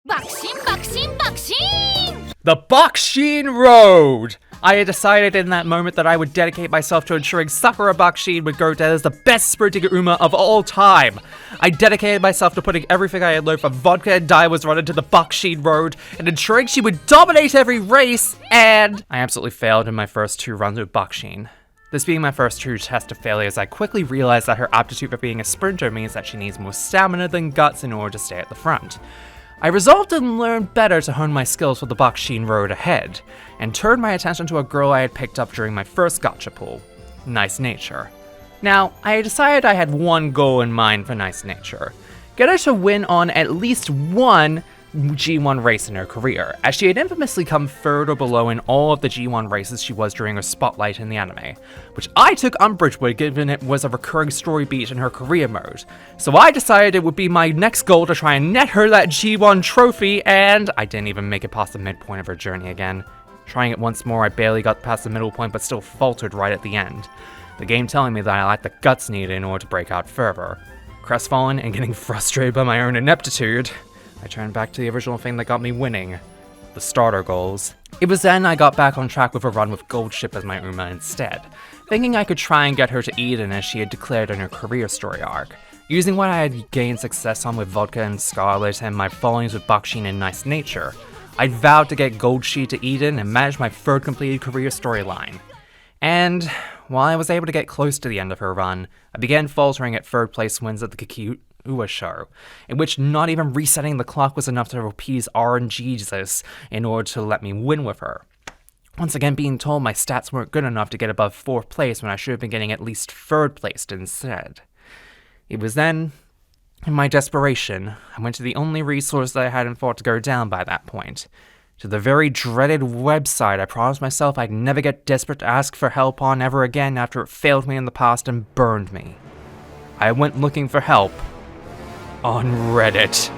Bakushin, Bakushin, Bakushin! The Bakushin Road! I had decided in that moment that I would dedicate myself to ensuring Sakura Bakushin would go down as the best sprinting Uma of all time. I dedicated myself to putting everything I had learned from vodka and dye was run into the Bakushin Road and ensuring she would dominate every race, and I absolutely failed in my first 2 runs with Bakushin. This being my first true test of failures, I quickly realized that her aptitude for being a sprinter means that she needs more stamina than guts in order to stay at the front. I resolved to learn better to hone my skills for the Bakushin Road ahead, and turned my attention to a girl I had picked up during my first gacha pull, Nice Nature. Now, I decided I had one goal in mind for Nice Nature: get her to win on at least one G1 race in her career, as she had infamously come third or below in all of the G1 races she was during her spotlight in the anime, which I took umbrage with given it was a recurring story beat in her career mode. So I decided it would be my next goal to try and net her that G1 trophy, and I didn't even make it past the midpoint of her journey again. Trying it once more, I barely got past the middle point but still faltered right at the end, the game telling me that I lacked the guts needed in order to break out further. Crestfallen and getting frustrated by my own ineptitude, I turned back to the original thing that got me winning, the starter goals. It was then I got back on track with a run with Goldship as my Uma instead, thinking I could try and get her to Eden as she had declared in her career story arc. Using what I had gained success on with Vodka and Scarlet and my fallings with Bakushin and Nice Nature, I'd vowed to get Goldship to Eden and manage my 3rd completed career storyline. And while I was able to get close to the end of her run, I began faltering at 3rd place wins at the Kikuwa show, in which not even resetting the clock was enough to appease RNGesus in order to let me win with her. Once again being told my stats weren't good enough to get above 4th place when I should have been getting at least 3rd place instead. It was then, in my desperation, I went to the only resource that I hadn't thought to go down by that point, to the very dreaded website I promised myself I'd never get desperate to ask for help on ever again after it failed me in the past and burned me. I went looking for help on Reddit.